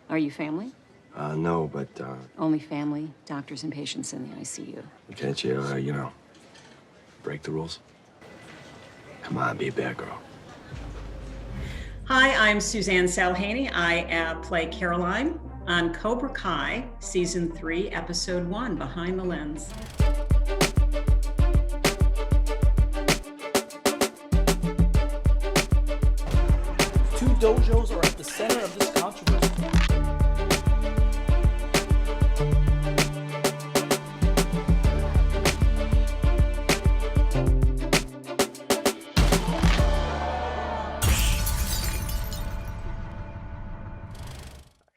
Are you family? No, but Only family, doctors and patients in the ICU. can't you, break the rules? Come on, be a bad girl. Hi, I'm Suzanne Salhaney. I play Caroline on Cobra Kai, Season 3, Episode 1, Behind the Lens. Two dojos are at the center of this controversy.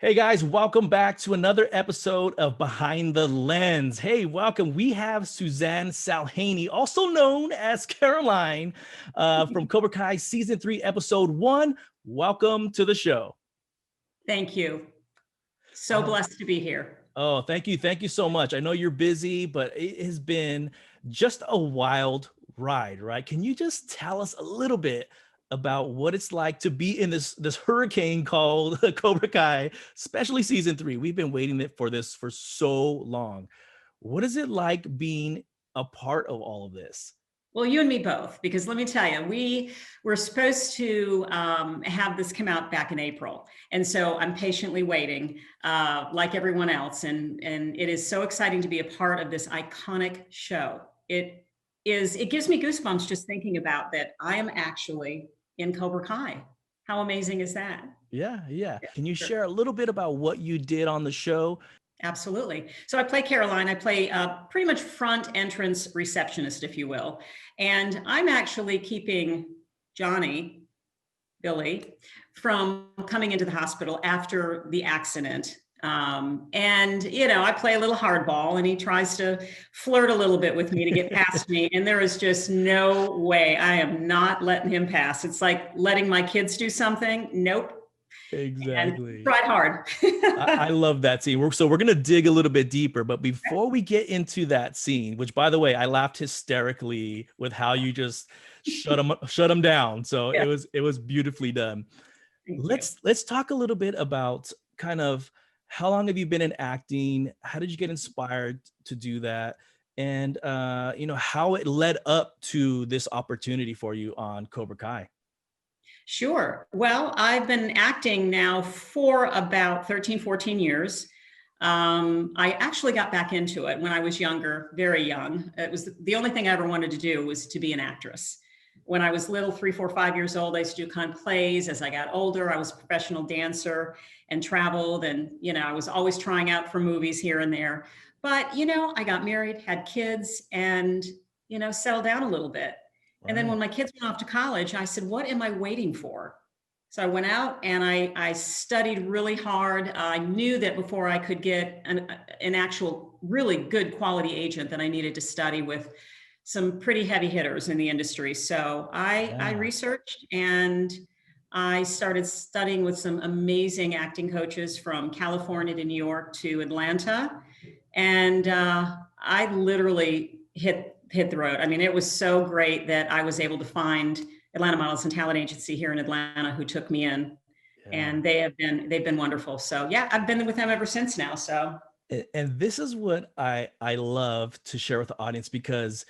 Hey guys, welcome back to another episode of Behind the Lens. Hey, welcome. We have Suzanne Salhaney, also known as Caroline, from Cobra Kai Season 3, Episode 1. Welcome to the show. Thank you. So blessed to be here. Oh, thank you. Thank you so much. I know you're busy, but it has been just a wild ride, right? Can you just tell us a little bit about what it's like to be in this hurricane called Cobra Kai, especially Season 3? We've been waiting for this for so long. What is it like being a part of all of this? Well, you and me both, because let me tell you, we were supposed to have this come out back in April. And so I'm patiently waiting, like everyone else. And it is so exciting to be a part of this iconic show. It gives me goosebumps just thinking about that I am actually in Cobra Kai. How amazing is that? Yeah. Can you share a little bit about what you did on the show? Absolutely. So I play Caroline. I play pretty much front entrance receptionist, if you will. And I'm actually keeping Billy, from coming into the hospital after the accident. I play a little hardball and he tries to flirt a little bit with me to get past me. And there is just no way I am not letting him pass. It's like letting my kids do something. Nope. Exactly. And tried hard. I love that scene. So we're going to dig a little bit deeper, but before we get into that scene, which by the way, I laughed hysterically with how you just shut him down. So Yeah. it was beautifully done. Let's talk a little bit about kind of how long have you been in acting? How did you get inspired to do that? And how it led up to this opportunity for you on Cobra Kai. Sure. Well, I've been acting now for about 13, 14 years. I actually got back into it when I was younger, very young. It was the only thing I ever wanted to do was to be an actress. When I was little, 3, 4, 5 years old, I used to do kind of plays. As I got older, I was a professional dancer and traveled. And, I was always trying out for movies here and there. But, I got married, had kids, and, settled down a little bit. And then when my kids went off to college, I said, what am I waiting for? So I went out and I studied really hard. I knew that before I could get an actual really good quality agent, that I needed to study with some pretty heavy hitters in the industry. So I researched and I started studying with some amazing acting coaches from California to New York to Atlanta. And I literally hit the road. I mean, it was so great that I was able to find Atlanta Models and Talent Agency here in Atlanta who took me in, and they've been wonderful. So yeah, I've been with them ever since now. So. And this is what I love to share with the audience, because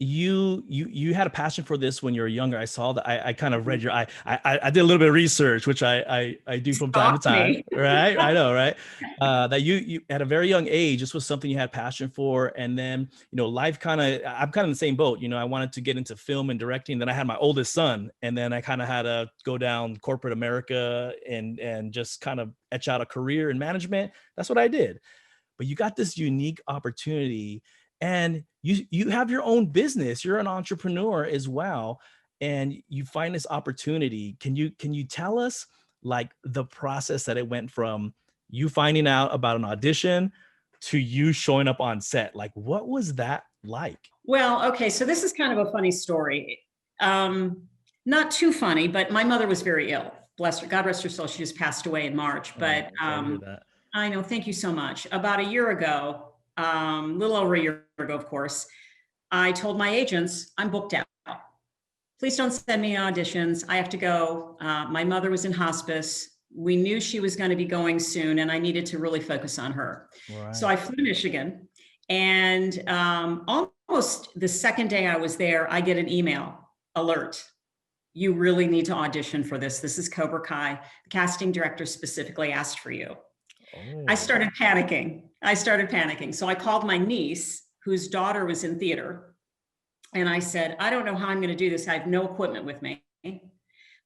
you had a passion for this when you were younger. I saw that. I kind of read I did a little bit of research, which I do from time to time. Right. I know. Right. That you at a very young age, this was something you had passion for. And then, life I'm kind of in the same boat. I wanted to get into film and directing. Then I had my oldest son, and then I kind of had to go down corporate America and just kind of etch out a career in management. That's what I did. But you got this unique opportunity. And you have your own business. You're an entrepreneur as well, and you find this opportunity. Can you tell us like the process that it went from you finding out about an audition to you showing up on set? Like, what was that like? Well, okay, so this is kind of a funny story. Not too funny, but my mother was very ill. Bless her, God rest her soul. She just passed away in March. But I know. Thank you so much. About a year ago. A little over a year ago, of course, I told my agents, I'm booked out. Please don't send me auditions. I have to go. My mother was in hospice. We knew she was going to be going soon, and I needed to really focus on her. Right. So I flew to Michigan, and almost the second day I was there, I get an email alert. You really need to audition for this. This is Cobra Kai. The casting director specifically asked for you. Oh. I started panicking. So I called my niece, whose daughter was in theater. And I said, I don't know how I'm going to do this. I have no equipment with me.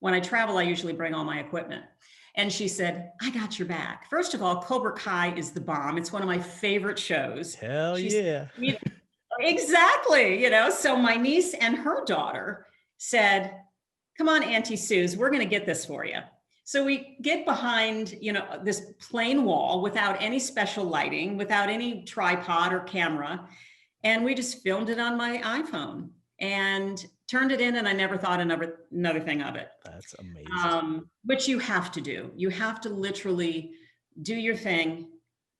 When I travel, I usually bring all my equipment. And she said, I got your back. First of all, Cobra Kai is the bomb. It's one of my favorite shows. Hell yeah. Exactly. So my niece and her daughter said, come on, Auntie Suze, we're going to get this for you. So we get behind, this plain wall without any special lighting, without any tripod or camera. And we just filmed it on my iPhone and turned it in. And I never thought another thing of it. That's amazing. Which you have to do. You have to literally do your thing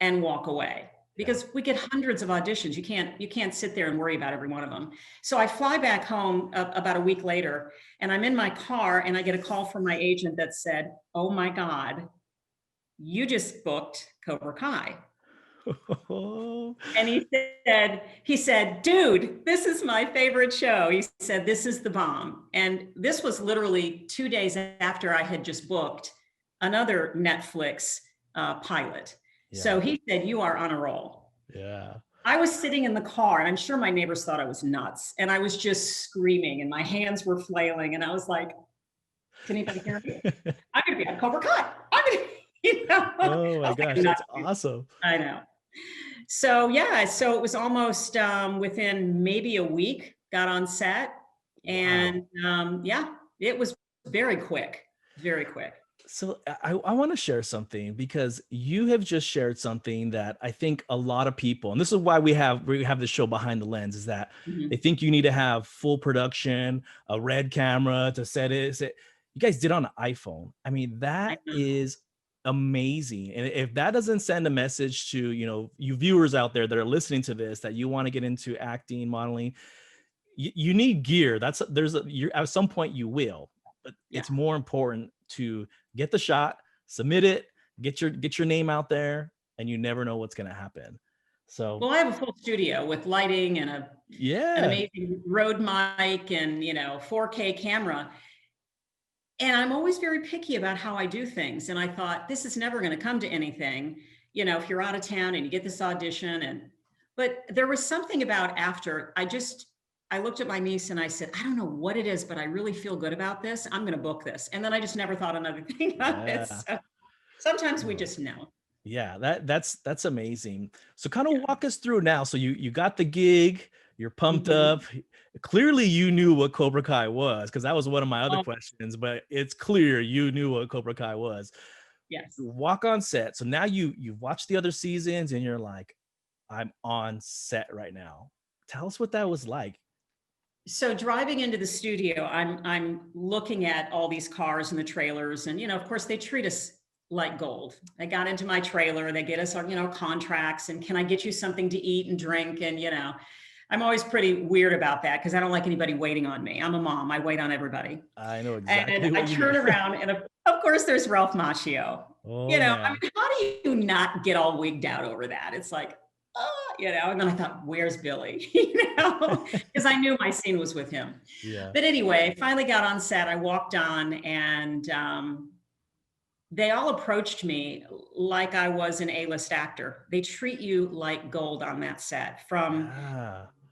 and walk away, because we get hundreds of auditions. You can't sit there and worry about every one of them. So I fly back home about a week later, and I'm in my car, and I get a call from my agent that said, oh my God, you just booked Cobra Kai. And he said, dude, this is my favorite show. He said, this is the bomb. And this was literally 2 days after I had just booked another Netflix pilot. Yeah. So he said, you are on a roll. Yeah. I was sitting in the car, and I'm sure my neighbors thought I was nuts. And I was just screaming, and my hands were flailing. And I was like, can anybody hear me? I'm going to be on Cobra Kai. I'm going to, Oh my gosh, that's awesome. I know. So yeah, so it was almost within maybe a week, got on set. And it was very quick, very quick. So I want to share something, because you have just shared something that I think a lot of people, and this is why we have the show Behind the Lens, is that they think you need to have full production, a red camera to set it. You guys did on an iPhone. I mean, that is amazing. And if that doesn't send a message to, you viewers out there that are listening to this, that you want to get into acting, modeling, you need gear. At some point you will, but it's more important to get the shot, submit it, get your name out there, and you never know what's going to happen. So, well, I have a full studio with lighting and an amazing Rode mic and 4K camera. And I'm always very picky about how I do things. And I thought, this is never going to come to anything, if you're out of town and you get this audition. But there was something about after, I looked at my niece and I said, I don't know what it is, but I really feel good about this. I'm going to book this. And then I just never thought another thing of it. So sometimes we just know. Yeah, that's amazing. So kind of walk us through now. So you got the gig, you're pumped up. Clearly you knew what Cobra Kai was, because that was one of my other questions, but it's clear you knew what Cobra Kai was. Yes. You walk on set. So now you've watched the other seasons and you're like, I'm on set right now. Tell us what that was like. So driving into the studio, I'm looking at all these cars and the trailers, and of course they treat us like gold. They got into my trailer, they get us our contracts, and can I get you something to eat and drink? And I'm always pretty weird about that, because I don't like anybody waiting on me. I'm a mom. I wait on everybody. I know exactly. And I turn around, and of course there's Ralph Macchio. Oh, I mean, how do you not get all wigged out over that? It's like, and then I thought, where's Billy? Because I knew my scene was with him. Yeah. But anyway, finally got on set. I walked on, and they all approached me like I was an A-list actor. They treat you like gold on that set.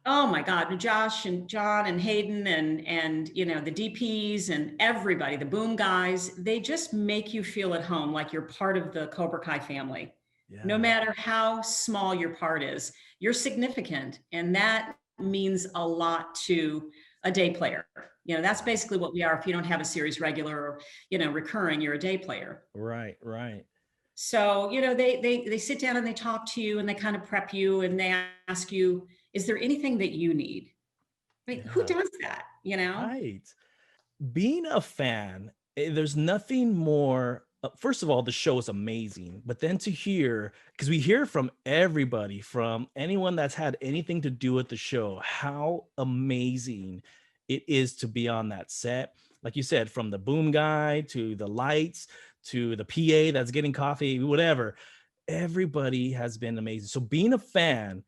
Oh my God, Josh and John and Hayden and the DPs and everybody, the boom guys, they just make you feel at home, like you're part of the Cobra Kai family. Yeah. No matter how small your part is, you're significant. And that means a lot to a day player. That's basically what we are. If you don't have a series regular or, recurring, you're a day player. Right. So, they sit down and they talk to you and they kind of prep you and they ask you, is there anything that you need? I mean, who does that, Right. Being a fan, there's nothing more. First of all, the show is amazing, but then to hear, because we hear from everybody, from anyone that's had anything to do with the show, how amazing it is to be on that set. Like you said, from the boom guy to the lights to the PA that's getting coffee, whatever. Everybody has been amazing. So being a fan,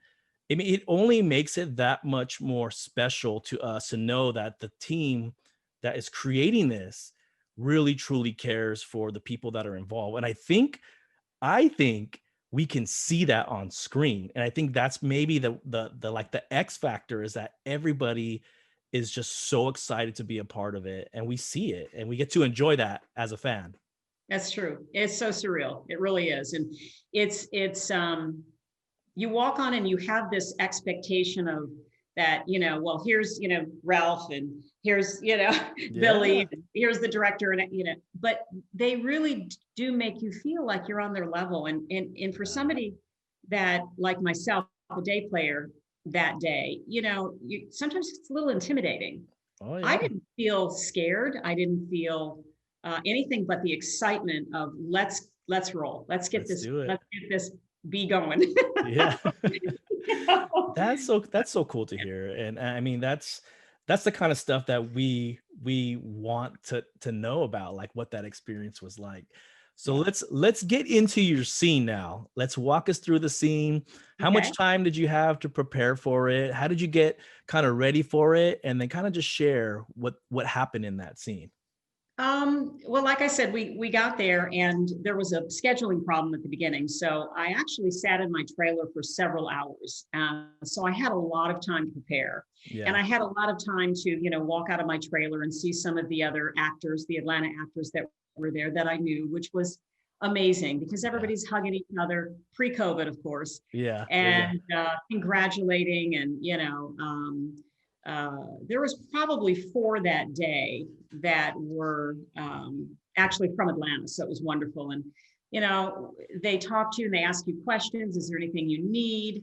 I mean, it only makes it that much more special to us to know that the team that is creating this really truly cares for the people that are involved. And I think we can see that on screen. And I think that's maybe the like the X factor, is that everybody is just so excited to be a part of it, and we see it and we get to enjoy that as a fan. That's true. It's so surreal. It really is. And it's you walk on and you have this expectation of that, well, here's, Ralph, and here's, Billy, here's the director, and, but they really do make you feel like you're on their level. And for somebody that, like myself, a day player that day, sometimes it's a little intimidating. Oh, yeah. I didn't feel scared. I didn't feel anything but the excitement of let's roll. Let's get this be going. Yeah. That's so cool to hear. And I mean, that's the kind of stuff that we want to know about, like what that experience was like. So let's get into your scene now. Let's walk us through the scene. How much time did you have to prepare for it? How did you get kind of ready for it? And then kind of just share what happened in that scene. Well, like I said, we got there and there was a scheduling problem at the beginning. So I actually sat in my trailer for several hours. So I had a lot of time to prepare. Yeah. And I had a lot of time to, walk out of my trailer and see some of the other actors, the Atlanta actors that were there that I knew, which was amazing because everybody's hugging each other pre-COVID, of course. Yeah. And congratulating and, there was probably 4 that day that were actually from Atlanta. So it was wonderful. And, they talk to you and they ask you questions. Is there anything you need?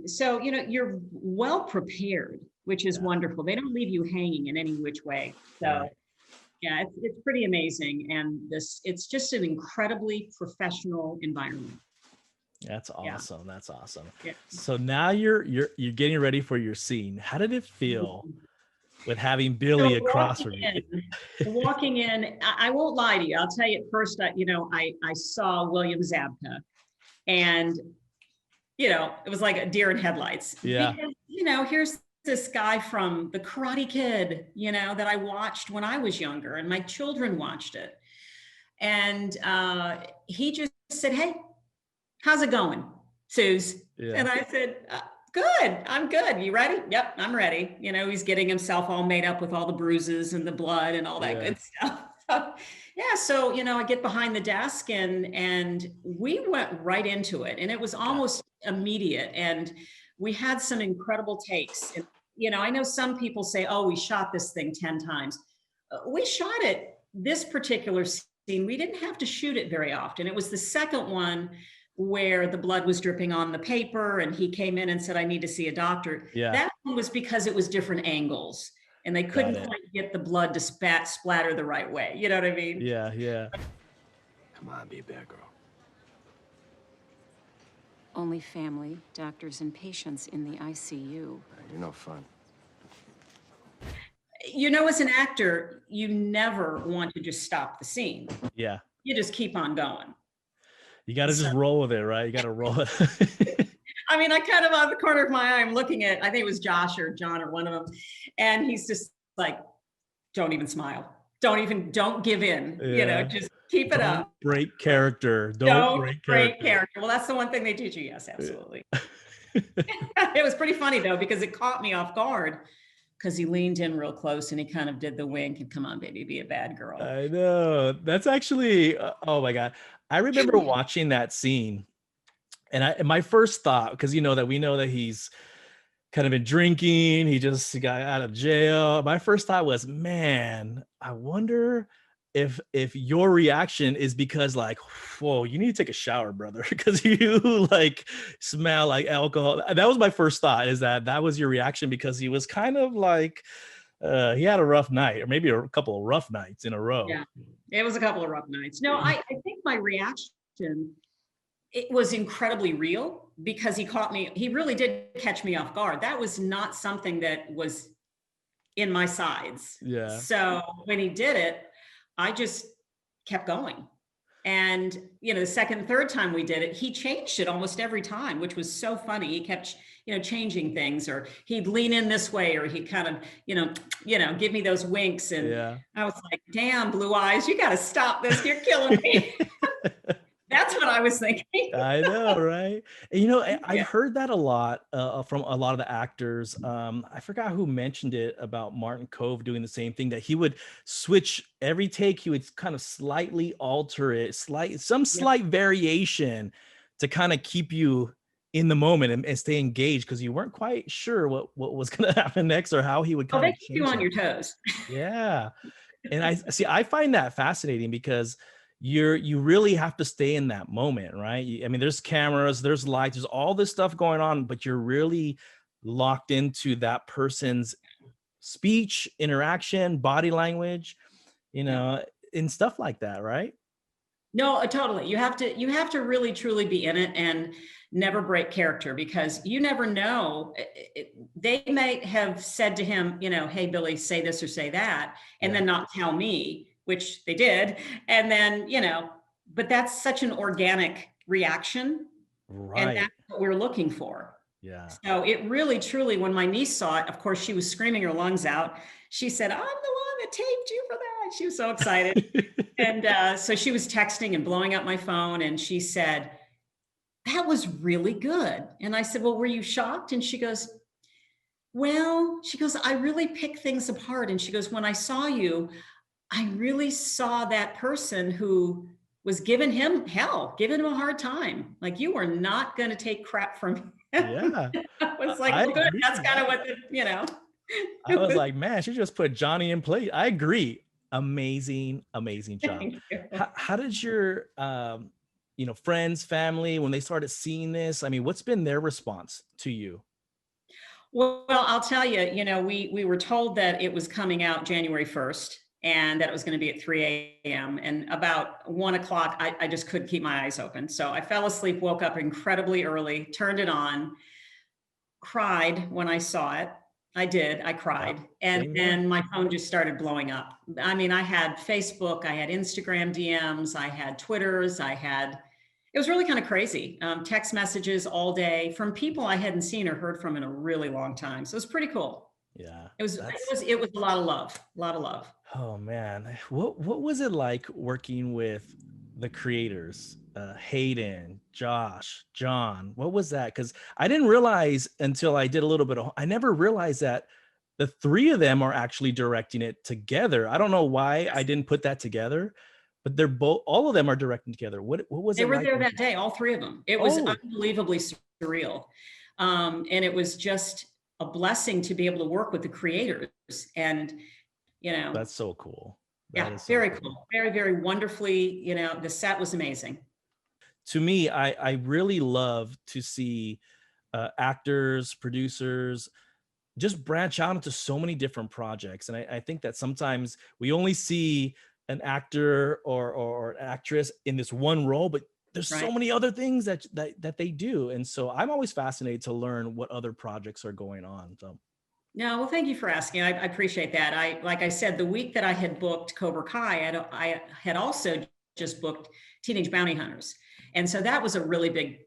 So, you're well prepared, which is wonderful. They don't leave you hanging in any which way. So yeah, it's pretty amazing. And it's just an incredibly professional environment. That's awesome. Yeah. That's awesome. Yeah. So now you're getting ready for your scene. How did it feel with having Billy across from you? Walking in, I won't lie to you. I'll tell you at first, I saw William Zabka, and it was like a deer in headlights. Yeah. Because, here's this guy from The Karate Kid, that I watched when I was younger, and my children watched it, and he just said, "Hey, how's it going, Suze?" Yeah. And I said, "Good, I'm good. You ready?" "Yep, I'm ready." He's getting himself all made up with all the bruises and the blood and all that good stuff. So, I get behind the desk and we went right into it, and it was almost immediate. And we had some incredible takes. And, I know some people say, "Oh, we shot this thing 10 times. We shot it, this particular scene, we didn't have to shoot it very often. It was the second one where the blood was dripping on the paper and he came in and said, "I need to see a doctor." Yeah. That one was because it was different angles and they couldn't quite get the blood to splatter the right way. You know what I mean? Yeah. Come on, be a bad girl. Only family, doctors, and patients in the ICU. You're no fun. As an actor, you never want to just stop the scene. Yeah. You just keep on going. You got to just roll with it, right? You got to roll it. I mean, I kind of on the corner of my eye, I'm looking at, I think it was Josh or John or one of them. And he's just like, "Don't even smile. Don't give in. Just keep it up. Break character. Don't break character. Well, that's the one thing they teach you. Yes, absolutely. It was pretty funny though, because it caught me off guard because he leaned in real close and he kind of did the wink and, "Come on, baby, be a bad girl." I know. That's actually, oh my God. I remember watching that scene and my first thought, because we know that he's kind of been drinking, he just got out of jail. My first thought was, man, I wonder if your reaction is because like, whoa, you need to take a shower, brother, because you like smell like alcohol. That was my first thought, is that was your reaction because he was kind of like, he had a rough night, or maybe a couple of rough nights in a row. Yeah, it was a couple of rough nights. No, I think my reaction, it was incredibly real because he really did catch me off guard. That was not something that was in my sides. Yeah. So when he did it, kept going. And, the second and third time we did it, he changed it almost every time, which was so funny. He kept, changing things, or he'd lean in this way, or he'd kind of, give me those winks. And I was like, damn, Blue Eyes, you got to stop this. You're killing me. That's what I was thinking. I know, right? And, I've heard that a lot from a lot of the actors. I forgot who mentioned it about Martin Kove doing the same thing, that he would switch every take. He would kind of slightly alter it, slight variation to kind of keep you in the moment and stay engaged, because you weren't quite sure what was going to happen next, or how he would kind of keep you on your toes. Yeah. And I find that fascinating, because you really have to stay in that moment, right? I mean, there's cameras, there's lights, there's all this stuff going on, but you're really locked into that person's speech, interaction, body language, and stuff like that, right? No, totally. You have to really truly be in it and never break character, because you never know. They might have said to him, hey, Billy, say this or say that, and then not tell me, which they did. And then, but that's such an organic reaction. Right. And that's what we're looking for. Yeah. So it really, truly, when my niece saw it, of course, she was screaming her lungs out. She said, I'm the one that taped you for that. She was so excited. And so she was texting and blowing up my phone. And she said, that was really good. And I said, well, were you shocked? And she goes, I really pick things apart. And she goes, when I saw you, I really saw that person who was giving him hell, giving him a hard time. Like, you were not going to take crap from him. Yeah. I was like, well, good. That's kind of what I was like, man, she just put Johnny in place. I agree. Amazing job. How did your, friends, family, when they started seeing this, I mean, what's been their response to you? Well, I'll tell you, we were told that it was coming out January 1st. And that it was going to be at 3 a.m. And about 1 o'clock, I just couldn't keep my eyes open. So I fell asleep, woke up incredibly early, turned it on, cried when I saw it. I did. I cried. And then my phone just started blowing up. I mean, I had Facebook, I had Instagram DMs, I had Twitters, it was really kind of crazy. Text messages all day from people I hadn't seen or heard from in a really long time. So it was pretty cool. Yeah. It was a lot of love. Oh man. What was it like working with the creators? Hayden, Josh, John, what was that? Because I didn't realize until I did a little bit I never realized that the three of them are actually directing it together. I don't know why I didn't put that together, but all of them are directing together. What was it like? They were there that day, all three of them. It was unbelievably surreal. And it was just a blessing to be able to work with the creators. And, that's so cool. Very cool. Very, very wonderfully, the set was amazing. To me, I really love to see actors, producers just branch out into so many different projects. And I think that sometimes we only see an actor or an actress in this one role, but there's so many other things that they do. And so I'm always fascinated to learn what other projects are going on. So. No, well, thank you for asking. I appreciate that. Like I said, the week that I had booked Cobra Kai, I had also just booked Teenage Bounty Hunters. And so that was a really big,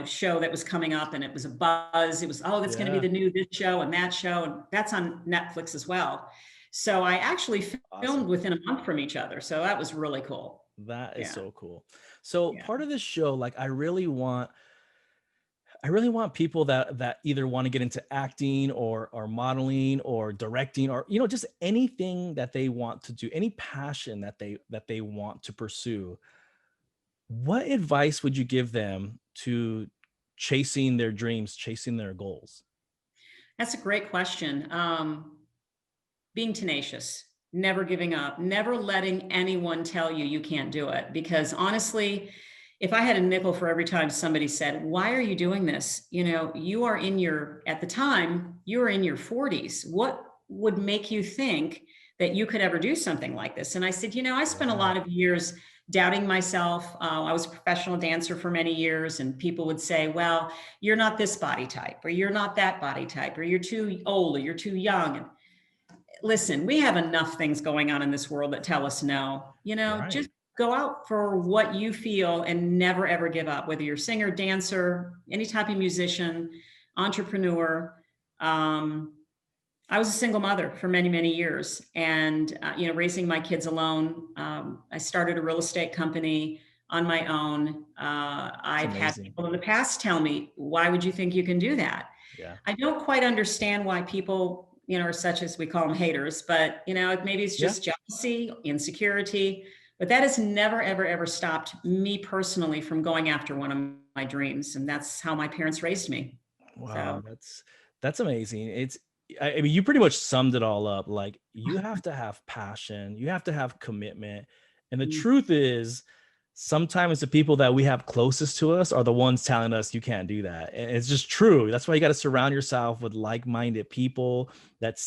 show that was coming up, and it was a buzz. It was, that's going to be the new this show and that show. And that's on Netflix as well. So I actually filmed within a month from each other. So that was really cool. That is so cool. So part of this show, like I really want people that either want to get into acting or modeling or directing or, just anything that they want to do, any passion that they want to pursue. What advice would you give them to chasing their dreams, chasing their goals? That's a great question. Being tenacious, never giving up, never letting anyone tell you can't do it. Because honestly, if I had a nickel for every time somebody said, why are you doing this? You are at the time, you were in your 40s. What would make you think that you could ever do something like this? And I said, I spent a lot of years doubting myself. I was a professional dancer for many years, and people would say, well, you're not this body type, or you're not that body type, or you're too old, or you're too young. And listen, we have enough things going on in this world that tell us no, go out for what you feel and never, ever give up, whether you're a singer, dancer, any type of musician, entrepreneur. I was a single mother for many, many years, and raising my kids alone. I started a real estate company on my own. I've had people in the past tell me, "Why would you think you can do that?" Yeah. I don't quite understand why people, are such as we call them haters, but maybe it's just jealousy, insecurity. But that has never, ever, ever stopped me personally from going after one of my dreams, and that's how my parents raised me. Wow, So. that's amazing. I mean, you pretty much summed it all up. Like, you have to have passion, you have to have commitment. And the truth is, sometimes the people that we have closest to us are the ones telling us you can't do that. And it's just true. That's why you got to surround yourself with like-minded people that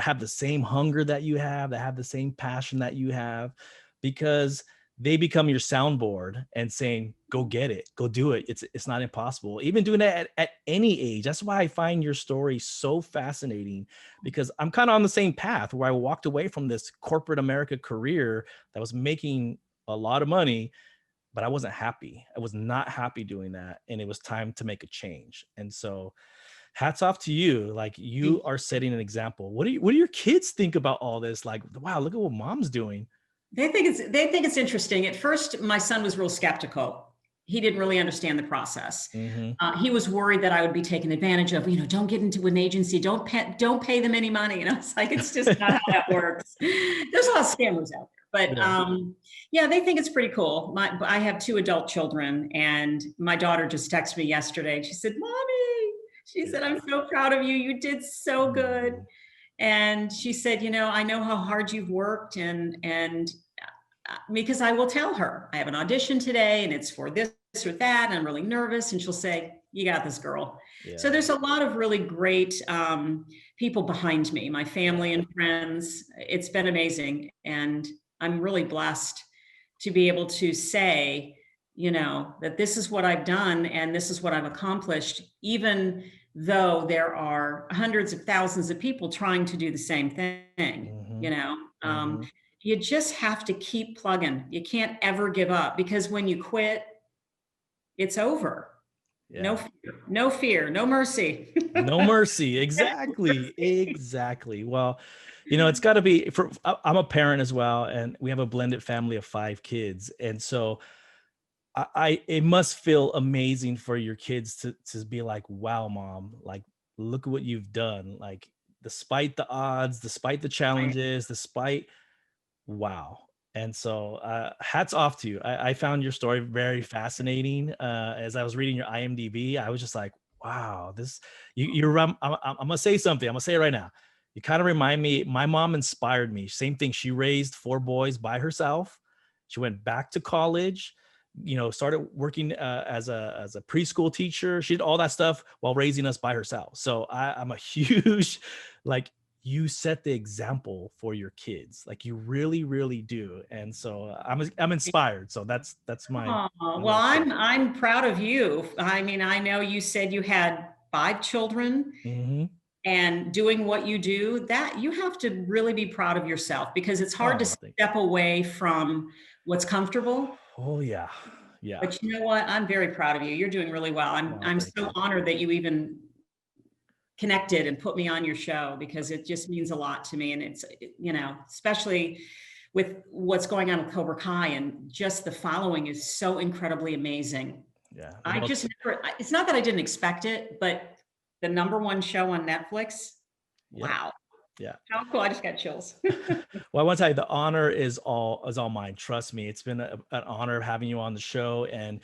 have the same hunger that you have, that have the same passion that you have, because they become your soundboard and saying, go get it, go do it. It's not impossible. Even doing that at any age. That's why I find your story so fascinating, because I'm kind of on the same path where I walked away from this corporate America career that was making a lot of money, but I wasn't happy. I was not happy doing that. And it was time to make a change. And so hats off to you. Like, you are setting an example. What do your kids think about all this? Like, wow, look at what mom's doing. They think it's interesting. At first, my son was real skeptical. He didn't really understand the process. He was worried that I would be taken advantage of. Don't get into an agency. Don't pay them any money. And I was like, it's just not how that works. There's a lot of scammers out there. But they think it's pretty cool. I have 2 adult children, and my daughter just texted me yesterday. She said, "Mommy," she said, "I'm so proud of you. You did so good." And she said, "I know how hard you've worked, and because I will tell her, I have an audition today and it's for this or that, and I'm really nervous." And she'll say, "You got this, girl." Yeah. So there's a lot of really great people behind me, my family and friends. It's been amazing. And I'm really blessed to be able to say, that this is what I've done and this is what I've accomplished, even though there are hundreds of thousands of people trying to do the same thing. You just have to keep plugging. You can't ever give up, because when you quit, it's over. Yeah. No fear, no mercy. No mercy. Exactly. Well, it's got to be I'm a parent as well, and we have a blended family of 5 kids. And so it must feel amazing for your kids to be like, "Wow, mom, like, look at what you've done. Like, despite the odds, despite the challenges, wow." And so hats off to you. I found your story very fascinating. As I was reading your IMDb, I was just like, wow, I'm gonna say something. I'm gonna say it right now. You kind of remind me, my mom inspired me. Same thing. She raised 4 boys by herself. She went back to college, started working as a preschool teacher. She did all that stuff while raising us by herself. So I'm a huge, like, you set the example for your kids. Like, you really, really do. And so I'm inspired. So that's my. Well, I'm proud of you. I mean, I know you said you had 5 children. And doing what you do, that you have to really be proud of yourself, because it's hard to step away from what's comfortable. Oh yeah. Yeah. But you know what? I'm very proud of you. You're doing really well. I'm so honored that you even connected and put me on your show, because it just means a lot to me. And it's, especially with what's going on with Cobra Kai, and just the following is so incredibly amazing. Yeah. It's not that I didn't expect it, but the #1 show on Netflix. Yep. Wow. Yeah. How cool. I just got chills. Well, I want to tell you, the honor is all mine. Trust me. It's been an honor having you on the show. And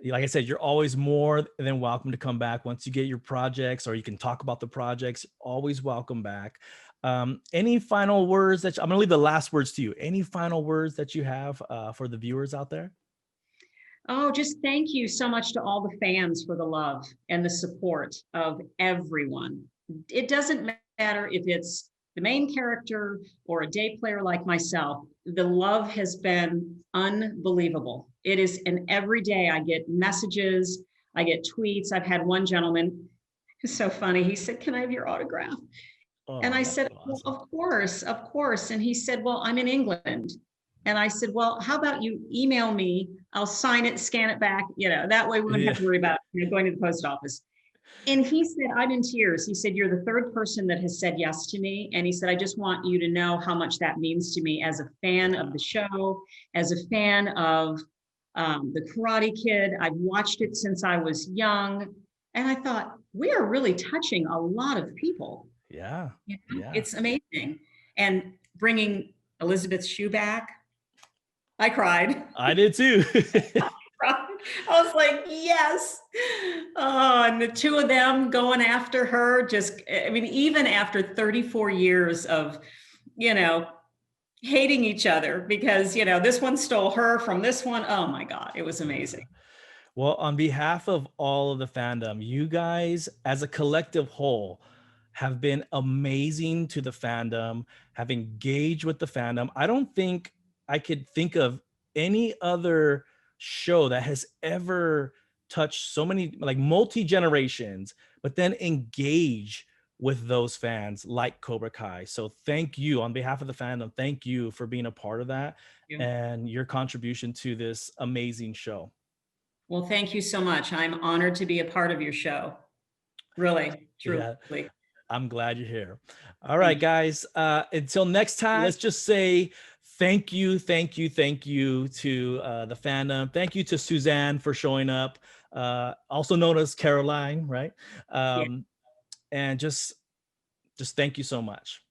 like I said, you're always more than welcome to come back once you get your projects, or you can talk about the projects. Always welcome back. Any final words I'm going to leave the last words to you. Any final words that you have for the viewers out there? Oh, just thank you so much to all the fans for the love and the support of everyone. It doesn't matter if it's the main character or a day player like myself. The love has been unbelievable. It is, and every day I get messages, I get tweets. I've had one gentleman, it's so funny. He said, "Can I have your autograph?" And I said, "Well, of course. And he said, "Well, I'm in England." And I said, well, how about you email me? I'll sign it, scan it back. That way we wouldn't have to worry about going to the post office. And he said, I'm in tears. He said, you're the third person that has said yes to me. And he said, I just want you to know how much that means to me as a fan of the show, as a fan of the Karate Kid. I've watched it since I was young. And I thought, we are really touching a lot of people. Yeah. Yeah. It's amazing. And bringing Elizabeth's shoe back, I cried. I did too. I was like, yes. Oh, and the two of them going after her, even after 34 years of, hating each other because, this one stole her from this one. Oh my God, it was amazing. Well, on behalf of all of the fandom, you guys as a collective whole have been amazing to the fandom, have engaged with the fandom. I don't think I could think of any other show that has ever touched so many, like, multi-generations, but then engage with those fans like Cobra Kai. So thank you on behalf of the fandom. Thank you for being a part of that and your contribution to this amazing show. Well, thank you so much. I'm honored to be a part of your show. Really, truly. Yeah, I'm glad you're here. All right, guys. Until next time, let's just say thank you to the fandom. Thank you to Suzanne for showing up, also known as Caroline, right? And just thank you so much.